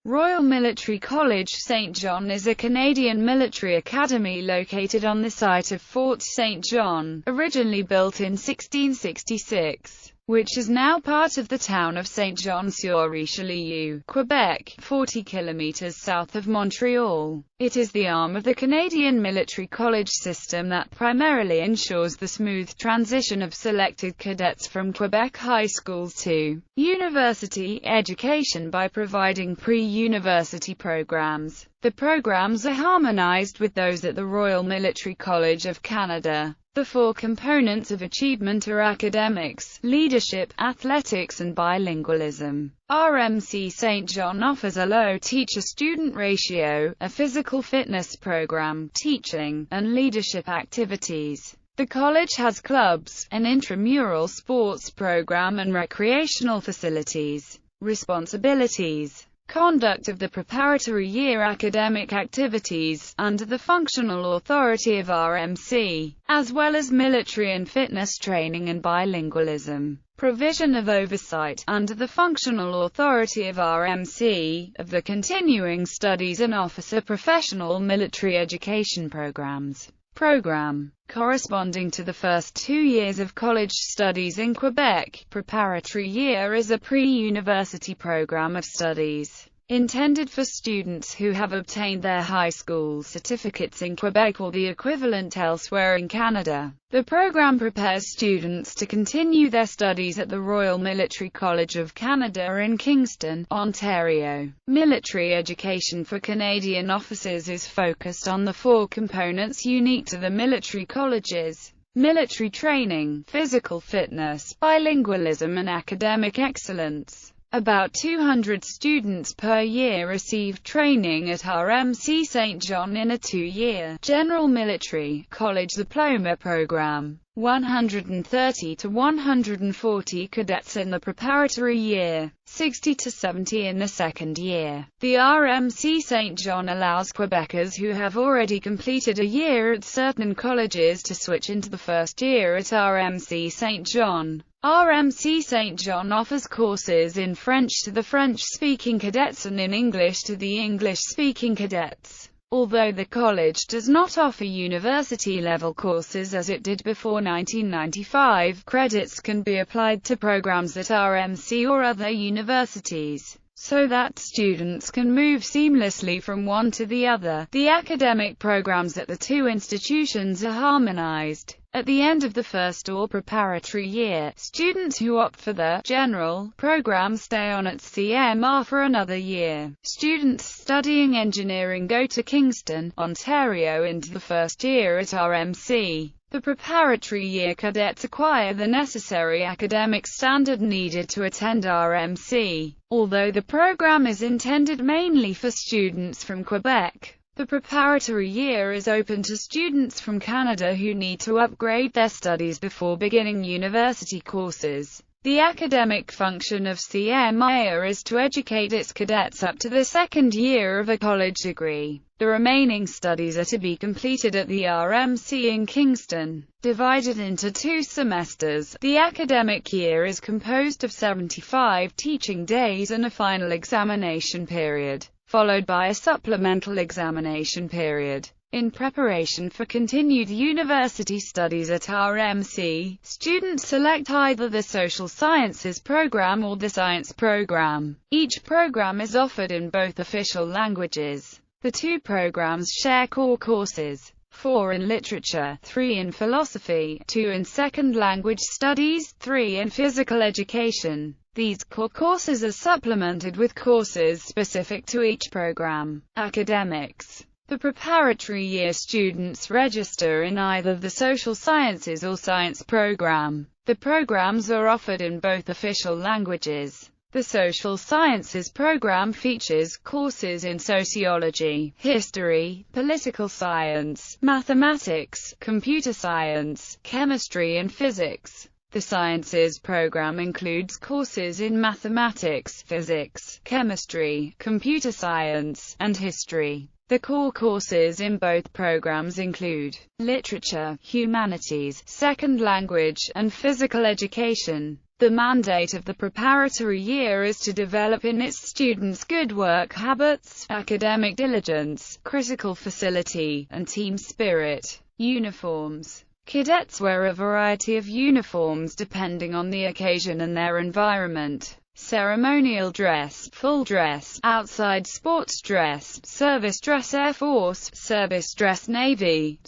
Royal Military College St. John is a Canadian military academy located on the site of Fort St. John, originally built in 1666, which is now part of the town of Saint-Jean-sur-Richelieu, Quebec, 40 kilometers south of Montreal. It is the arm of the Canadian military college system that primarily ensures the smooth transition of selected cadets from Quebec high schools to university education by providing pre-university programs. The programs are harmonized with those at the Royal Military College of Canada. The four components of achievement are academics, leadership, athletics and bilingualism. RMC St. John offers a low teacher-student ratio, a physical fitness program, teaching, and leadership activities. The college has clubs, an intramural sports program and recreational facilities. Responsibilities: conduct of the preparatory year academic activities, under the functional authority of RMC, as well as military and fitness training and bilingualism. Provision of oversight, under the functional authority of RMC, of the continuing studies and officer professional military education programs. Program corresponding to the first 2 years of college studies in Quebec. Preparatory year is a pre-university program of studies intended for students who have obtained their high school certificates in Quebec or the equivalent elsewhere in Canada. The program prepares students to continue their studies at the Royal Military College of Canada in Kingston, Ontario. Military education for Canadian officers is focused on the four components unique to the military colleges: military training, physical fitness, bilingualism and academic excellence. About 200 students per year receive training at RMC St. John in a 2-year general military college diploma program. 130 to 140 cadets in the preparatory year, 60 to 70 in the second year. The RMC St. John allows Quebecers who have already completed a year at certain colleges to switch into the first year at RMC St. John. RMC St. John offers courses in French to the French-speaking cadets and in English to the English-speaking cadets. Although the college does not offer university-level courses as it did before 1995, credits can be applied to programs at RMC or other universities, so that students can move seamlessly from one to the other. The academic programs at the two institutions are harmonized. At the end of the first or preparatory year, students who opt for the general program stay on at CMR for another year. Students studying engineering go to Kingston, Ontario into the first year at RMC. The preparatory year cadets acquire the necessary academic standard needed to attend RMC. Although the program is intended mainly for students from Quebec, the preparatory year is open to students from Canada who need to upgrade their studies before beginning university courses. The academic function of CMR is to educate its cadets up to the second year of a college degree. The remaining studies are to be completed at the RMC in Kingston. Divided into 2 semesters, the academic year is composed of 75 teaching days and a final examination period, followed by a supplemental examination period. In preparation for continued university studies at RMC, students select either the Social Sciences program or the Science program. Each program is offered in both official languages. The two programs share core courses: 4 in literature, 3 in philosophy, 2 in second language studies, 3 in physical education. These core courses are supplemented with courses specific to each program. Academics: the preparatory year students register in either the Social Sciences or Science program. The programs are offered in both official languages. The Social Sciences program features courses in sociology, history, political science, mathematics, computer science, chemistry and physics. The Sciences program includes courses in mathematics, physics, chemistry, computer science, and history. The core courses in both programs include literature, humanities, second language, and physical education. The mandate of the preparatory year is to develop in its students good work habits, academic diligence, critical facility, and team spirit. Uniforms. Cadets wear a variety of uniforms depending on the occasion and their environment. Ceremonial dress, full dress, outside sports dress, service dress Air Force, service dress Navy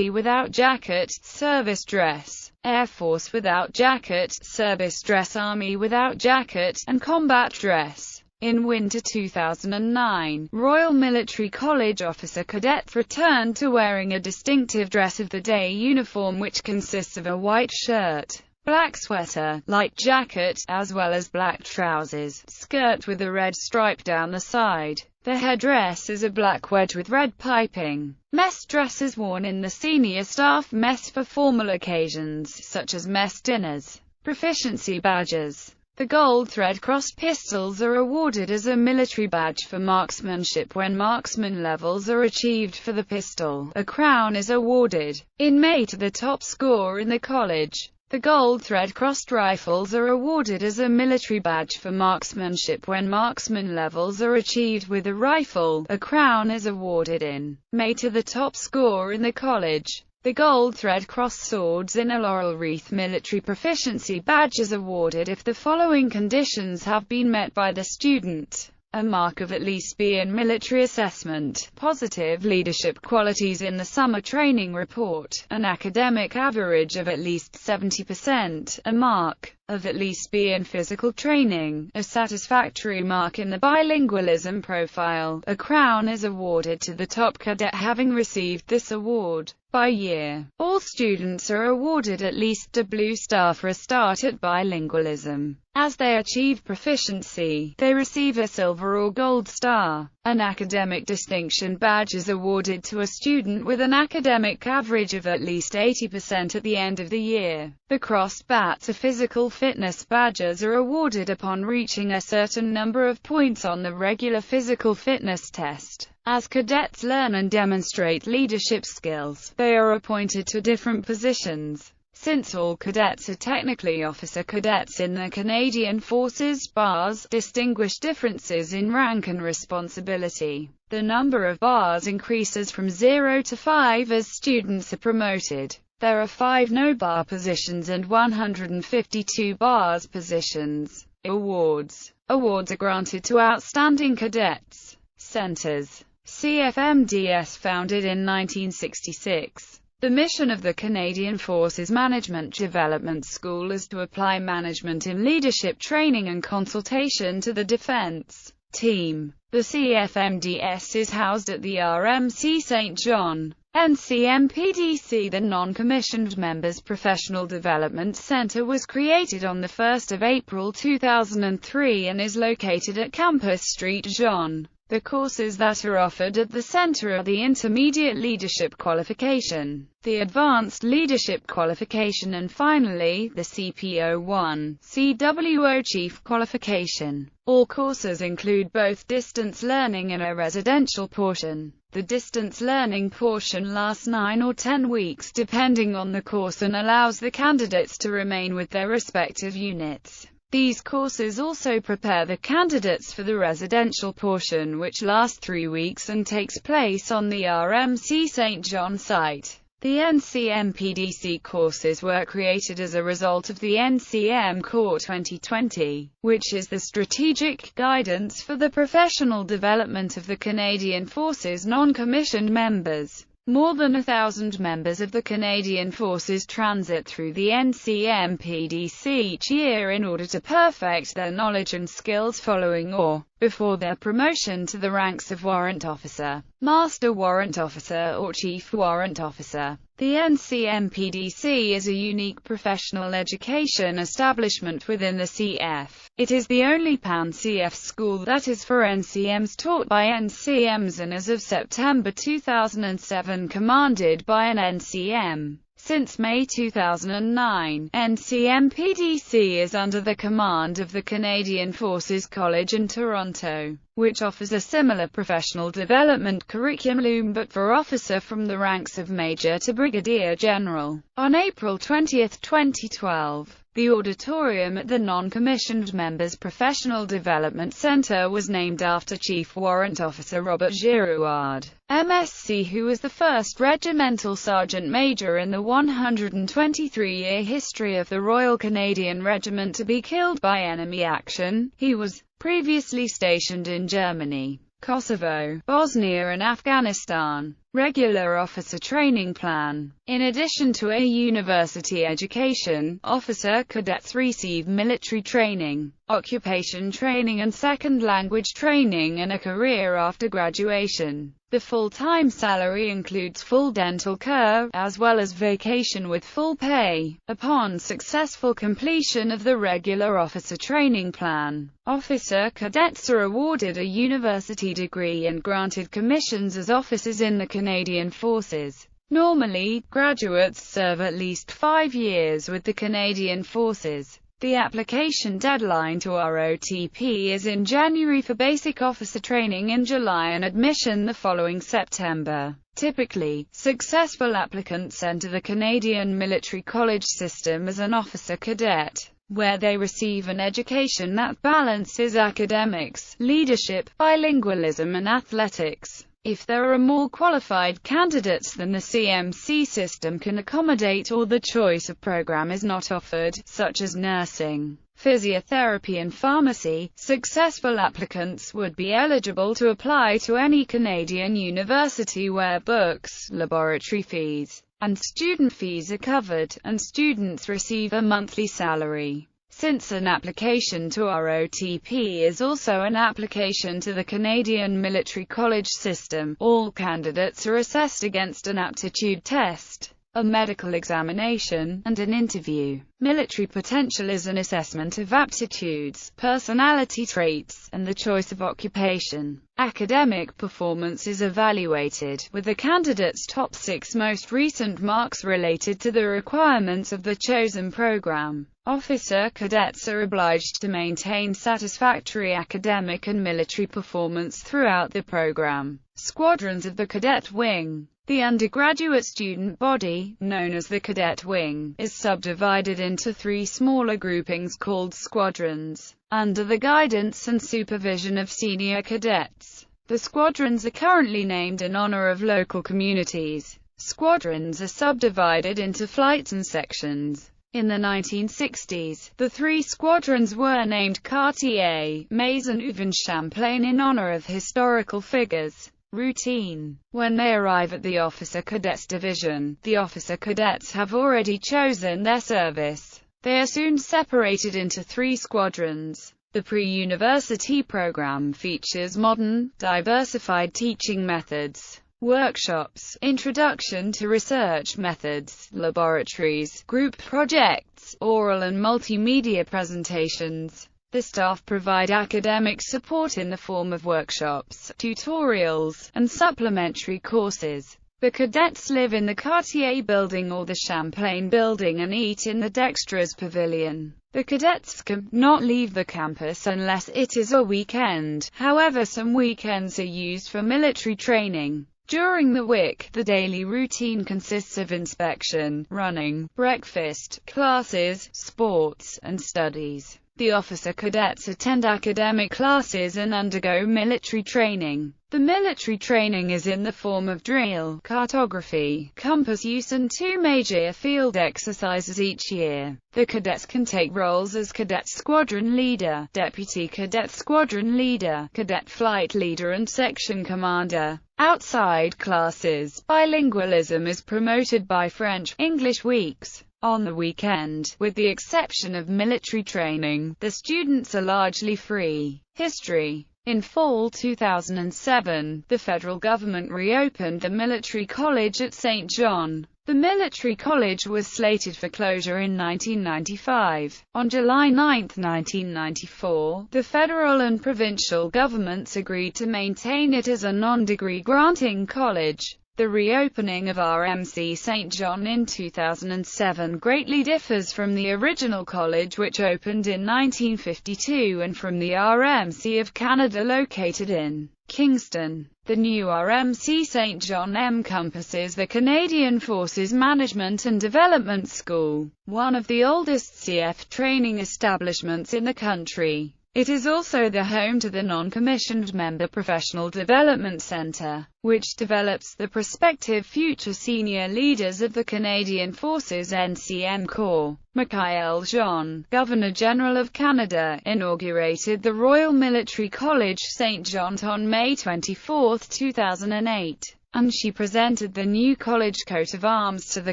without jacket, service dress Air Force without jacket, service dress Army without jacket, and combat dress. In winter 2009, Royal Military College officer cadets returned to wearing a distinctive dress of the day uniform which consists of a white shirt, black sweater, light jacket, as well as black trousers, skirt with a red stripe down the side. The headdress is a black wedge with red piping. Mess dress is worn in the senior staff mess for formal occasions, such as mess dinners. Proficiency badges. The gold thread-crossed pistols are awarded as a military badge for marksmanship when marksman levels are achieved for the pistol. A crown is awarded in May to the top scorer in the college. The gold thread-crossed rifles are awarded as a military badge for marksmanship when marksman levels are achieved with a rifle. A crown is awarded in May to the top scorer in the college. The gold thread-crossed swords in a laurel wreath military proficiency badge is awarded if the following conditions have been met by the student. A mark of at least B in military assessment, positive leadership qualities in the summer training report, an academic average of at least 70%, a mark of at least B in physical training, a satisfactory mark in the bilingualism profile. A crown is awarded to the top cadet having received this award. By year, all students are awarded at least a blue star for a start at bilingualism. As they achieve proficiency, they receive a silver or gold star. An academic distinction badge is awarded to a student with an academic average of at least 80% at the end of the year. The crossed bats or physical fitness badges are awarded upon reaching a certain number of points on the regular physical fitness test. As cadets learn and demonstrate leadership skills, they are appointed to different positions. Since all cadets are technically officer cadets in the Canadian Forces, bars distinguish differences in rank and responsibility. The number of bars increases from 0 to 5 as students are promoted. There are 5 no-bar positions and 152 bars positions. Awards. Awards are granted to outstanding cadets. Centers. CFMDS founded in 1966. The mission of the Canadian Forces Management Development School is to apply management in leadership training and consultation to the defense team. The CFMDS is housed at the RMC St. John. NCMPDC, the Non-Commissioned Members Professional Development Centre, was created on 1 April 2003 and is located at Campus Street, Jean. The courses that are offered at the centre are the Intermediate Leadership Qualification, the Advanced Leadership Qualification and finally, the CPO1, CWO Chief Qualification. All courses include both distance learning and a residential portion. The distance learning portion lasts 9 or 10 weeks depending on the course and allows the candidates to remain with their respective units. These courses also prepare the candidates for the residential portion, which lasts 3 weeks and takes place on the RMC St. John site. The NCMPDC courses were created as a result of the NCM Core 2020, which is the strategic guidance for the professional development of the Canadian Forces non-commissioned members. More than 1,000 members of the Canadian Forces transit through the NCMPDC each year in order to perfect their knowledge and skills following or before their promotion to the ranks of Warrant Officer, Master Warrant Officer or Chief Warrant Officer. The NCMPDC is a unique professional education establishment within the CF. It is the only pan-CF school that is for NCMs taught by NCMs and as of September 2007 commanded by an NCM. Since May 2009, NCMPDC is under the command of the Canadian Forces College in Toronto, which offers a similar professional development curriculum but for officer from the ranks of Major to Brigadier General. On April 20, 2012, The auditorium at the Non-Commissioned Members Professional Development Center was named after Chief Warrant Officer Robert Girouard, MSc, who was the first regimental sergeant major in the 123-year history of the Royal Canadian Regiment to be killed by enemy action. He was previously stationed in Germany, Kosovo, Bosnia and Afghanistan. Regular officer training plan. In addition to a university education, officer cadets receive military training, occupation training and second language training, and a career after graduation. The full-time salary includes full dental care, as well as vacation with full pay, upon successful completion of the regular officer training plan. Officer cadets are awarded a university degree and granted commissions as officers in the Canadian Forces. Normally, graduates serve at least 5 years with the Canadian Forces. The application deadline to ROTP is in January for basic officer training, in July, and admission the following September. Typically, successful applicants enter the Canadian Military College system as an officer cadet, where they receive an education that balances academics, leadership, bilingualism and athletics. If there are more qualified candidates than the CMC system can accommodate, or the choice of program is not offered, such as nursing, physiotherapy and pharmacy, successful applicants would be eligible to apply to any Canadian university where books, laboratory fees, and student fees are covered, and students receive a monthly salary. Since an application to ROTP is also an application to the Canadian Military College system, all candidates are assessed against an aptitude test, a medical examination, and an interview. Military potential is an assessment of aptitudes, personality traits, and the choice of occupation. Academic performance is evaluated, with the candidate's top 6 most recent marks related to the requirements of the chosen program. Officer cadets are obliged to maintain satisfactory academic and military performance throughout the program. Squadrons of the Cadet Wing. The undergraduate student body, known as the Cadet Wing, is subdivided into 3 smaller groupings called squadrons, under the guidance and supervision of senior cadets. The squadrons are currently named in honor of local communities. Squadrons are subdivided into flights and sections. In the 1960s, the 3 squadrons were named Cartier, Maisonneuve and Champlain in honor of historical figures. Routine. When they arrive at the Officer Cadets Division, the officer cadets have already chosen their service. They are soon separated into 3 squadrons. The pre-university program features modern, diversified teaching methods, workshops, introduction to research methods, laboratories, group projects, oral and multimedia presentations. The staff provide academic support in the form of workshops, tutorials, and supplementary courses. The cadets live in the Cartier building or the Champlain building and eat in the Dextras Pavilion. The cadets cannot leave the campus unless it is a weekend. However, some weekends are used for military training. During the week, the daily routine consists of inspection, running, breakfast, classes, sports, and studies. The officer cadets attend academic classes and undergo military training. The military training is in the form of drill, cartography, compass use and 2 major field exercises each year. The cadets can take roles as cadet squadron leader, deputy cadet squadron leader, cadet flight leader and section commander. Outside classes, bilingualism is promoted by French-English weeks. On the weekend, with the exception of military training, the students are largely free. History. In fall 2007, the federal government reopened the military college at St. John. The military college was slated for closure in 1995. On July 9, 1994, the federal and provincial governments agreed to maintain it as a non-degree granting college. The reopening of RMC St. John in 2007 greatly differs from the original college which opened in 1952 and from the RMC of Canada located in Kingston. The new RMC St. John encompasses the Canadian Forces Management and Development School, one of the oldest CF training establishments in the country. It is also the home to the Non-Commissioned Member Professional Development Centre, which develops the prospective future senior leaders of the Canadian Forces NCM Corps. Michael Jean, Governor-General of Canada, inaugurated the Royal Military College St. John on May 24, 2008. And she presented the new college coat of arms to the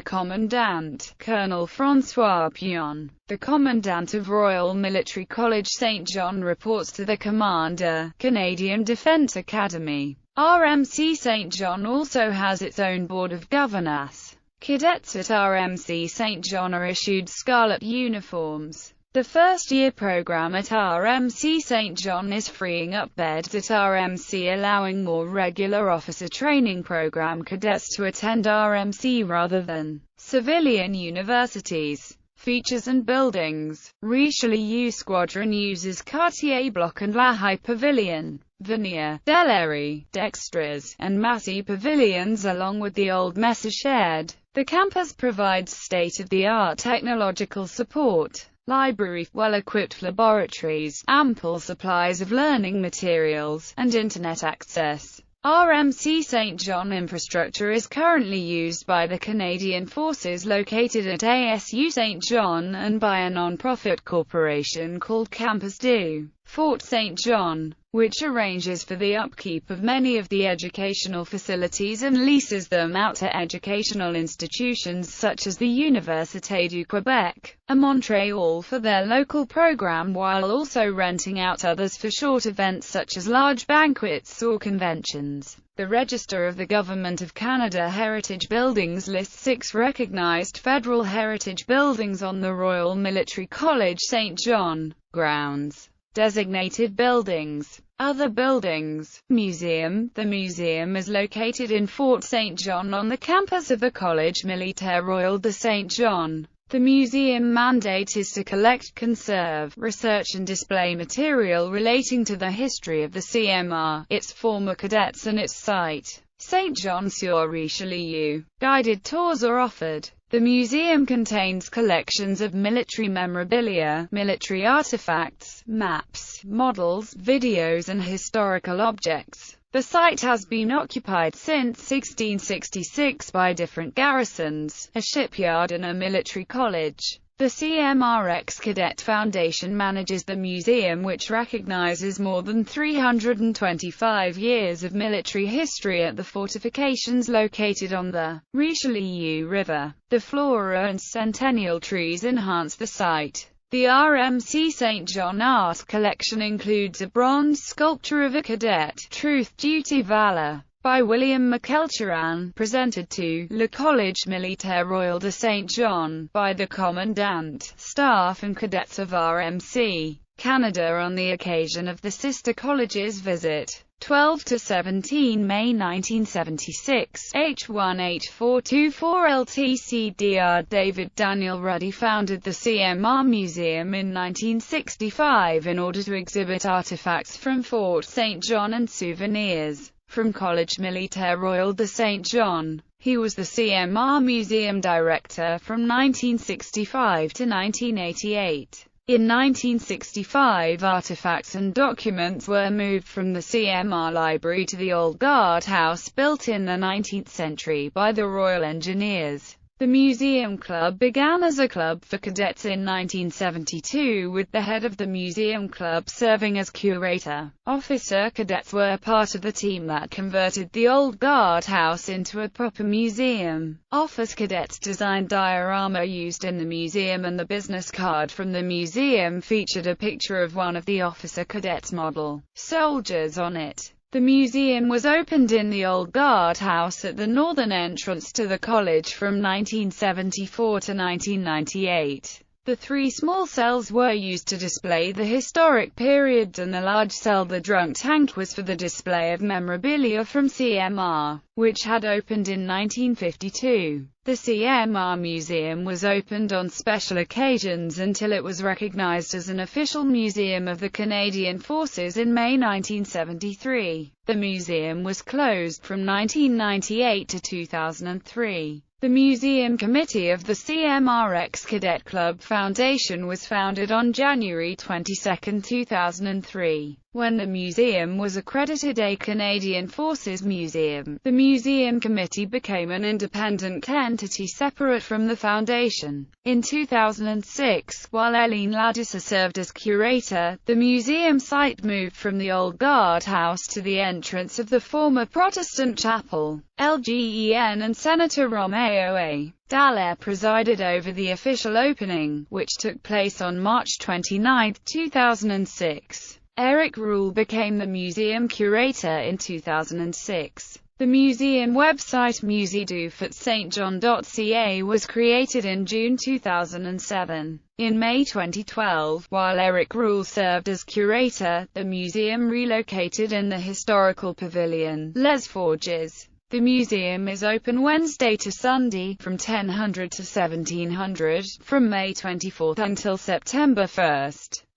Commandant, Colonel François Pion. The Commandant of Royal Military College St. John reports to the Commander, Canadian Defence Academy. RMC St. John also has its own Board of Governors. Cadets at RMC St. John are issued scarlet uniforms. The first-year program at RMC St. John is freeing up beds at RMC, allowing more regular officer training program cadets to attend RMC rather than civilian universities. Features and buildings. Richelieu Squadron uses Cartier Block and La Haye Pavilion, Vernier, Delary, Dextras, and Massey pavilions along with the old Messe shed. The campus provides state-of-the-art technological support, library, well-equipped laboratories, ample supplies of learning materials, and internet access. RMC St. John infrastructure is currently used by the Canadian Forces located at ASU St. John and by a non-profit corporation called Campus du Fort St. John, which arranges for the upkeep of many of the educational facilities and leases them out to educational institutions such as the Université du Québec, a Montreal for their local program, while also renting out others for short events such as large banquets or conventions. The Register of the Government of Canada Heritage Buildings lists 6 recognized federal heritage buildings on the Royal Military College St. John grounds. Designated buildings. Other buildings. Museum. The museum is located in Fort St. John on the campus of the Collège Militaire Royal de St. John. The museum mandate is to collect, conserve, research and display material relating to the history of the CMR, its former cadets and its site. St. John-sur-Richelieu. Guided tours are offered. The museum contains collections of military memorabilia, military artifacts, maps, models, videos and historical objects. The site has been occupied since 1666 by different garrisons, a shipyard and a military college. The CMRX Cadet Foundation manages the museum, which recognizes more than 325 years of military history at the fortifications located on the Richelieu River. The flora and centennial trees enhance the site. The RMC St. John art collection includes a bronze sculpture of a cadet, Truth, Duty, Valor, by William McElchuran, presented to Le Collège Militaire Royal de St. John by the Commandant, staff and cadets of RMC Canada on the occasion of the sister college's visit. 12 to 17 May 1976, H18424 LTCDR. David Daniel Ruddy founded the CMR Museum in 1965 in order to exhibit artifacts from Fort St. John and souvenirs from Collège Militaire Royal de St. John. He was the CMR Museum Director from 1965 to 1988. In 1965, artifacts and documents were moved from the CMR Library to the Old Guard House built in the 19th century by the Royal Engineers. The Museum Club began as a club for cadets in 1972, with the head of the Museum Club serving as curator. Officer cadets were part of the team that converted the Old Guard House into a proper museum. Officer cadets designed diorama used in the museum, and the business card from the museum featured a picture of one of the officer cadets' model soldiers on it. The museum was opened in the Old Guard House at the northern entrance to the college from 1974 to 1998. The 3 small cells were used to display the historic periods, and the large cell, the drunk tank, was for the display of memorabilia from CMR, which had opened in 1952. The CMR Museum was opened on special occasions until it was recognized as an official museum of the Canadian Forces in May 1973. The museum was closed from 1998 to 2003. The Museum Committee of the CMRX Cadet Club Foundation was founded on January 22, 2003. When the museum was accredited a Canadian Forces Museum, the Museum Committee became an independent entity separate from the foundation. In 2006, while Eileen Ladisser served as curator, the museum site moved from the old guardhouse to the entrance of the former Protestant chapel. LGEN and Senator Romeo A. Dallaire presided over the official opening, which took place on March 29, 2006. Eric Rule became the museum curator in 2006. The museum website museedufatstjohn.ca was created in June 2007. In May 2012, while Eric Rule served as curator, the museum relocated in the historical pavilion, Les Forges. The museum is open Wednesday to Sunday, from 1000 to 1700, from May 24 until September 1.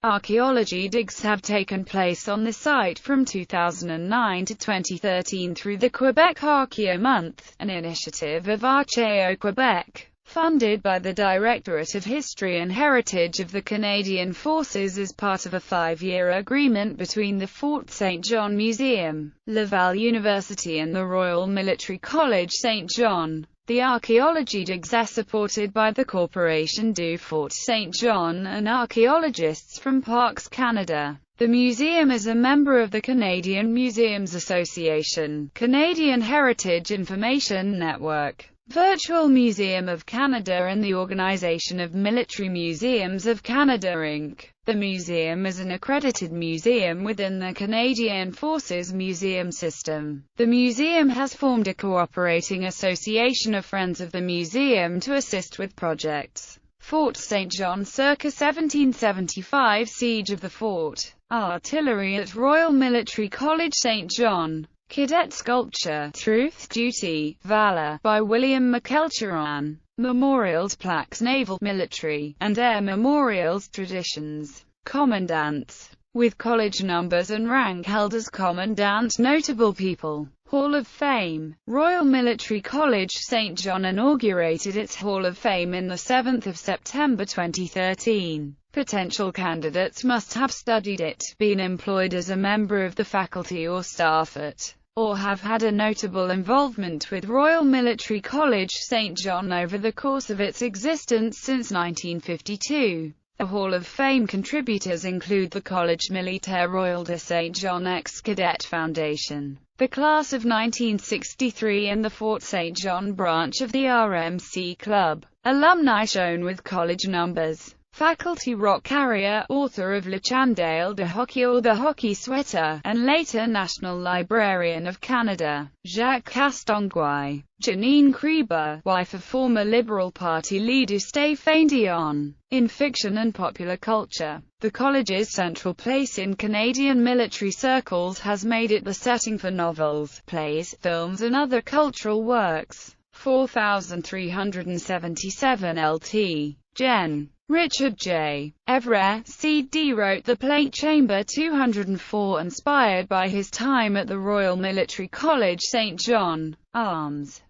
Archaeology digs have taken place on the site from 2009 to 2013 through the Quebec Archaeo Month, an initiative of Archaeo Quebec, funded by the Directorate of History and Heritage of the Canadian Forces as part of a 5-year agreement between the Fort St. John Museum, Laval University and the Royal Military College St. John. The archaeology digs are supported by the Corporation du Fort St. John and archaeologists from Parks Canada. The museum is a member of the Canadian Museums Association, Canadian Heritage Information Network, Virtual Museum of Canada and the Organization of Military Museums of Canada Inc. The museum is an accredited museum within the Canadian Forces Museum System. The museum has formed a cooperating association of Friends of the Museum to assist with projects. Fort St. John circa 1775 Siege of the fort. Artillery at Royal Military College St. John. Cadet Sculpture, Truth, Duty, Valor, by William McElchuran. Memorials, Plaques, Naval, Military, and Air Memorials, Traditions. Commandants, with college numbers and rank held as Commandant. Notable people. Hall of Fame. Royal Military College St. John inaugurated its Hall of Fame in the 7th of September 2013. Potential candidates must have studied it, been employed as a member of the faculty or staff at, or have had a notable involvement with Royal Military College St. John over the course of its existence since 1952. The Hall of Fame contributors include the Collège Militaire Royal de St. John ex-Cadet Foundation, the Class of 1963 and the Fort St. John branch of the RMC Club. Alumni shown with college numbers. Faculty Rock Carrier, author of Le Chandelle de Hockey or The Hockey Sweater, and later National Librarian of Canada, Jacques Castonguay. Janine Krieber, wife of former Liberal Party leader Stéphane Dion. In fiction and popular culture, the college's central place in Canadian military circles has made it the setting for novels, plays, films and other cultural works. 4377 LT. Gen. Richard J. Evere, C.D. wrote The Plate Chamber 204 inspired by his time at the Royal Military College St. John. Arms.